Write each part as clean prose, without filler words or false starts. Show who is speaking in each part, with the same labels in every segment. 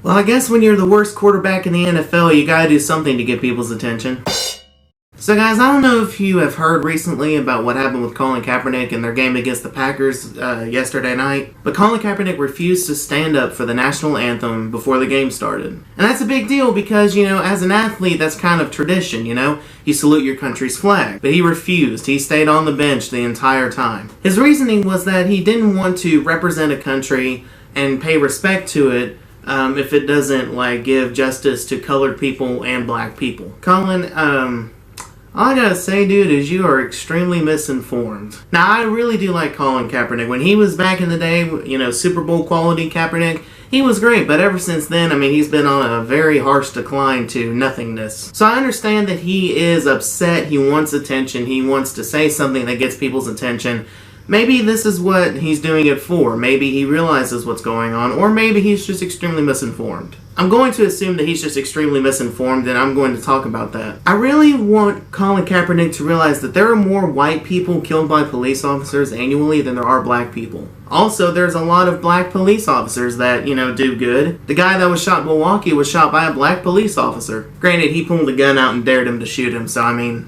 Speaker 1: Well, I guess when you're the worst quarterback in the NFL, you gotta do something to get people's attention. So guys, I don't know if you have heard recently about what happened with Colin Kaepernick in their game against the Packers yesterday night, but Colin Kaepernick refused to stand up for the national anthem before the game started. And that's a big deal because, as an athlete, that's kind of tradition, You salute your country's flag. But he refused. He stayed on the bench the entire time. His reasoning was that he didn't want to represent a country and pay respect to it if it doesn't, give justice to colored people and black people. Colin, all I gotta say, dude, is you are extremely misinformed. Now, I really do like Colin Kaepernick. When he was back in the day, Super Bowl quality Kaepernick, he was great, but ever since then, he's been on a very harsh decline to nothingness. So I understand that he is upset, he wants attention, he wants to say something that gets people's attention. Maybe this is what he's doing it for. Maybe he realizes what's going on, or maybe he's just extremely misinformed. I'm going to assume that he's just extremely misinformed, and I'm going to talk about that. I really want Colin Kaepernick to realize that there are more white people killed by police officers annually than there are black people. Also, there's a lot of black police officers that, do good. The guy that was shot in Milwaukee was shot by a black police officer. Granted, he pulled a gun out and dared him to shoot him, so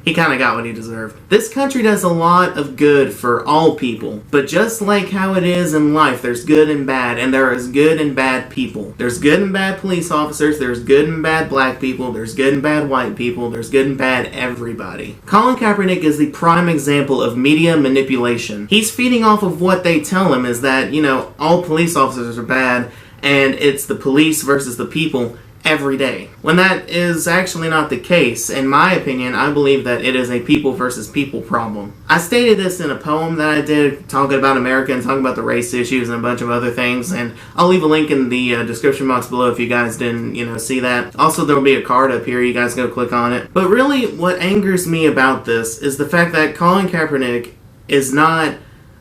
Speaker 1: he kind of got what he deserved. This country does a lot of good for all people, but just like how it is in life, there's good and bad, and there is good and bad people. There's good and bad police officers, there's good and bad black people, there's good and bad white people, there's good and bad everybody. Colin Kaepernick is the prime example of media manipulation. He's feeding off of what they tell him is that, all police officers are bad and it's the police versus the people every day. When that is actually not the case. In my opinion, I believe that it is a people versus people problem. I stated this in a poem that I did talking about America and talking about the race issues and a bunch of other things, and I'll leave a link in the description box below if you guys didn't, see that. Also, there will be a card up here. You guys go click on it. But really, what angers me about this is the fact that Colin Kaepernick is not,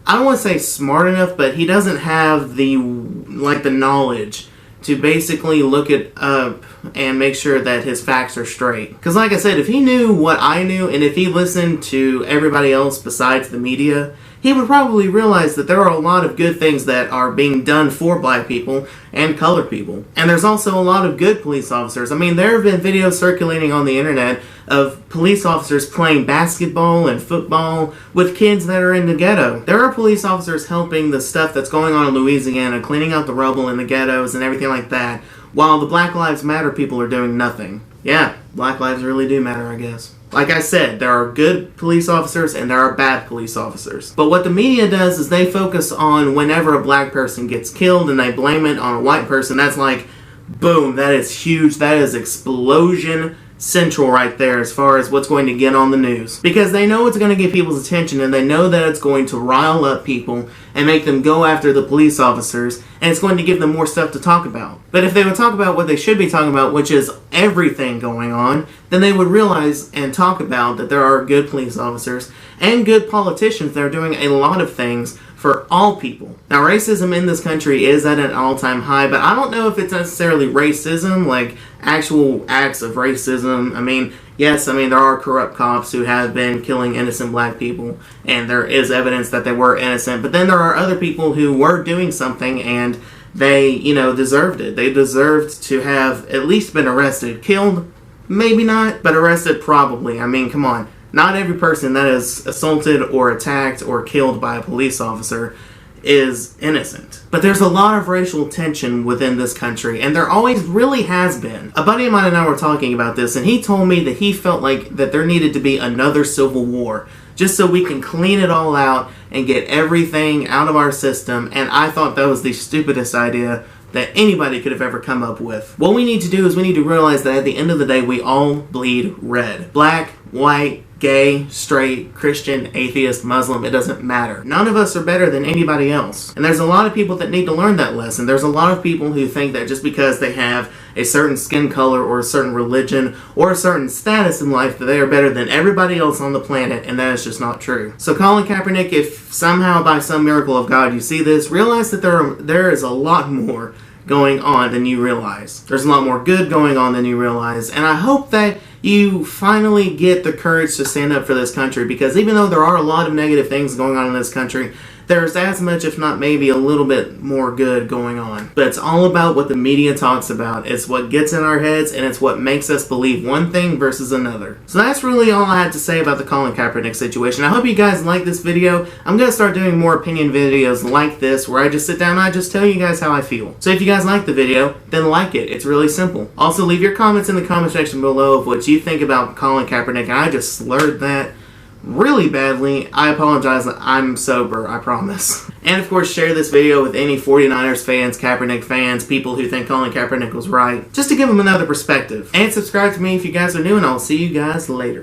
Speaker 1: I don't want to say smart enough, but he doesn't have the knowledge to basically look it up and make sure that his facts are straight. Because like I said, if he knew what I knew, and if he listened to everybody else besides the media, he would probably realize that there are a lot of good things that are being done for black people and colored people. And there's also a lot of good police officers. There have been videos circulating on the internet of police officers playing basketball and football with kids that are in the ghetto. There are police officers helping the stuff that's going on in Louisiana, cleaning out the rubble in the ghettos and everything like that, while the Black Lives Matter people are doing nothing. Yeah, Black lives really do matter, I guess. Like I said, there are good police officers and there are bad police officers. But what the media does is they focus on whenever a black person gets killed and they blame it on a white person. That's like, boom, that is huge. That is explosion central right there as far as what's going to get on the news. Because they know it's going to get people's attention and they know that it's going to rile up people and make them go after the police officers, and it's going to give them more stuff to talk about. But if they would talk about what they should be talking about, which is everything going on, then they would realize and talk about that there are good police officers and good politicians that are doing a lot of things for all people. Now, racism in this country is at an all-time high, but I don't know if it's necessarily racism, like actual acts of racism. Yes, there are corrupt cops who have been killing innocent black people, and there is evidence that they were innocent, but then there are other people who were doing something and they, deserved it. They deserved to have at least been arrested. Killed? Maybe not, but arrested probably. Come on. Not every person that is assaulted or attacked or killed by a police officer is innocent. But there's a lot of racial tension within this country, and there always really has been. A buddy of mine and I were talking about this, and he told me that he felt like that there needed to be another civil war, just so we can clean it all out and get everything out of our system, and I thought that was the stupidest idea that anybody could have ever come up with. What we need to do is we need to realize that at the end of the day, we all bleed red. Black, white, gay, straight, Christian, atheist, Muslim, it doesn't matter. None of us are better than anybody else. And there's a lot of people that need to learn that lesson. There's a lot of people who think that just because they have a certain skin color or a certain religion or a certain status in life that they are better than everybody else on the planet, and that is just not true. So Colin Kaepernick, if somehow by some miracle of God you see this, realize that there is a lot more going on than you realize. There's a lot more good going on than you realize, and I hope that you finally get the courage to stand up for this country, because even though there are a lot of negative things going on in this country, there's as much, if not maybe a little bit more good going on. But it's all about what the media talks about. It's what gets in our heads, and it's what makes us believe one thing versus another. So that's really all I had to say about the Colin Kaepernick situation. I hope you guys like this video. I'm going to start doing more opinion videos like this, where I just sit down and I just tell you guys how I feel. So if you guys like the video, then like it. It's really simple. Also, leave your comments in the comment section below of what you think about Colin Kaepernick. I just slurred that really badly. I apologize. I'm sober, I promise. And of course, share this video with any 49ers fans, Kaepernick fans, people who think Colin Kaepernick was right, just to give them another perspective. And subscribe to me if you guys are new, and I'll see you guys later.